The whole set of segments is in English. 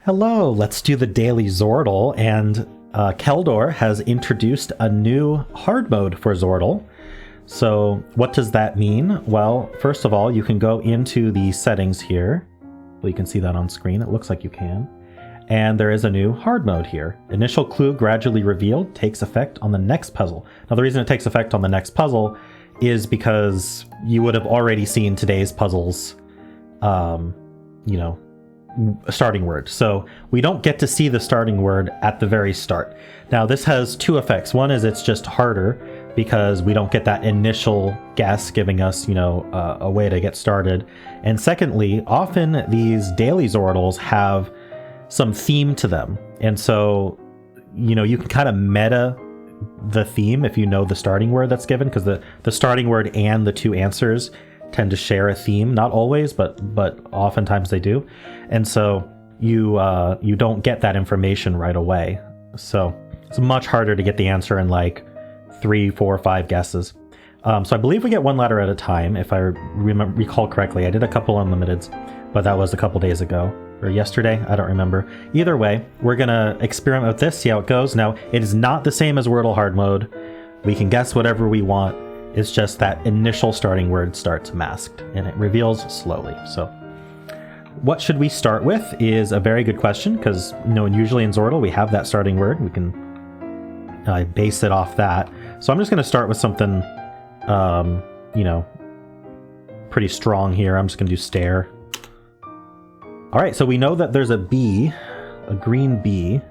Hello, let's do the daily Xordle, and Keldor has introduced a new hard mode for Xordle. So what does that mean? Well, first of all, you can go into the settings here. Well, you can see that on screen. It looks like you can. And there is a new hard mode here. Initial clue gradually revealed takes effect on the next puzzle. Now, the reason it takes effect on the next puzzle is because you would have already seen today's puzzles, starting word. So we don't get to see the starting word at the very start. Now, this has two effects. One is it's just harder because we don't get that initial guess giving us, a way to get started. And secondly, often these daily Xordles have some theme to them. And so, you can kind of meta the theme if you know the starting word that's given, because the starting word and the two answers tend to share a theme. Not always, but oftentimes they do. And so you don't get that information right away. So it's much harder to get the answer in like 3, 4, 5 guesses. So I believe we get one letter at a time, if I recall correctly. I did a couple unlimiteds, but that was a couple days ago. Or yesterday, I don't remember. Either way, we're gonna experiment with this, see how it goes. Now, it is not the same as Wordle hard mode. We can guess whatever we want. It's just that initial starting word starts masked, and it reveals slowly. So what should we start with is a very good question, because usually in Xordle we have that starting word. We can base it off that. So I'm just gonna start with something, pretty strong here. I'm just gonna do stare. All right, so we know that there's a B, a green B.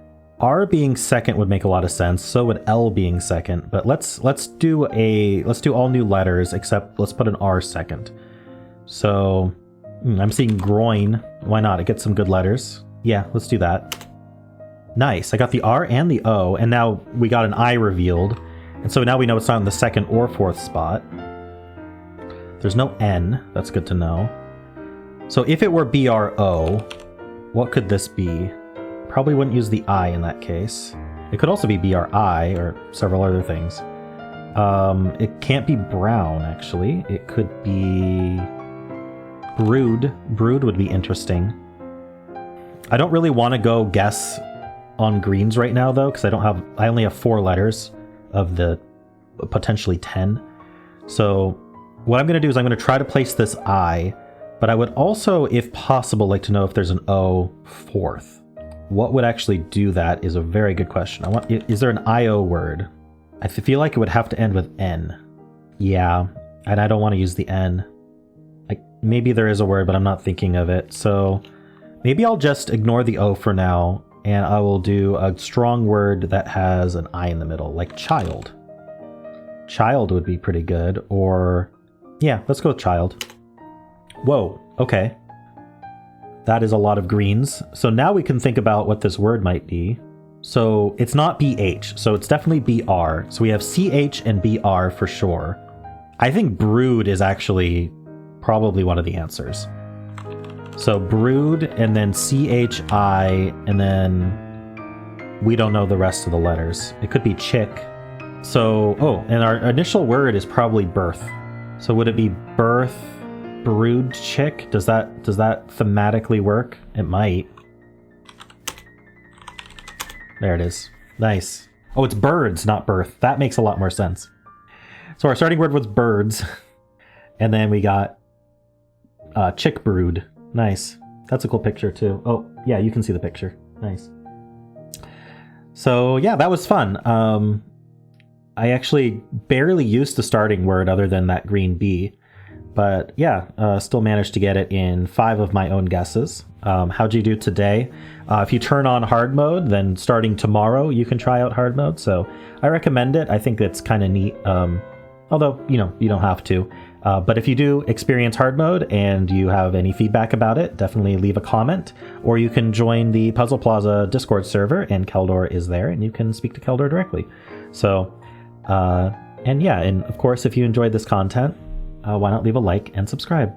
R being second would make a lot of sense. So would L being second. But let's do all new letters, except let's put an R second. So I'm seeing groin. Why not? It gets some good letters. Yeah, let's do that. Nice. I got the R and the O, and now we got an I revealed. And so now we know it's not in the second or fourth spot. There's no N. That's good to know. So if it were BRO, what could this be? Probably wouldn't use the I in that case. It could also be BRI or several other things. It can't be brown, actually. It could be brood. Brood would be interesting. I don't really want to go guess on greens right now, though, because I only have 4 letters of the potentially 10. So what I'm going to do is I'm going to try to place this I, but I would also, if possible, like to know if there's an O fourth. What would actually do that is a very good question. Is there an IO word? I feel like it would have to end with N. Yeah, and I don't want to use the N. Maybe there is a word, but I'm not thinking of it. So maybe I'll just ignore the O for now, and I will do a strong word that has an I in the middle, like child. Child would be pretty good, or yeah, let's go with child. Whoa, okay. That is a lot of greens. So now we can think about what this word might be. So it's not BH, so it's definitely BR. So we have CH and BR for sure. I think brood is actually probably one of the answers. So brood, and then CHI, and then we don't know the rest of the letters. It could be chick. So, and our initial word is probably birth. So would it be birth? Brood chick? Does that thematically work? It might. There it is. Nice. Oh, it's birds, not birth. That makes a lot more sense. So our starting word was birds, and then we got chick brood. Nice. That's a cool picture too. Oh, yeah, you can see the picture. Nice. So yeah, that was fun. I actually barely used the starting word other than that green B. But yeah, still managed to get it in 5 of my own guesses. How'd you do today? If you turn on hard mode, then starting tomorrow, you can try out hard mode. So I recommend it. I think it's kind of neat. Although, you don't have to. But if you do experience hard mode and you have any feedback about it, definitely leave a comment. Or you can join the Puzzle Plaza Discord server, and Keldor is there, and you can speak to Keldor directly. So, and of course, if you enjoyed this content, why not leave a like and subscribe?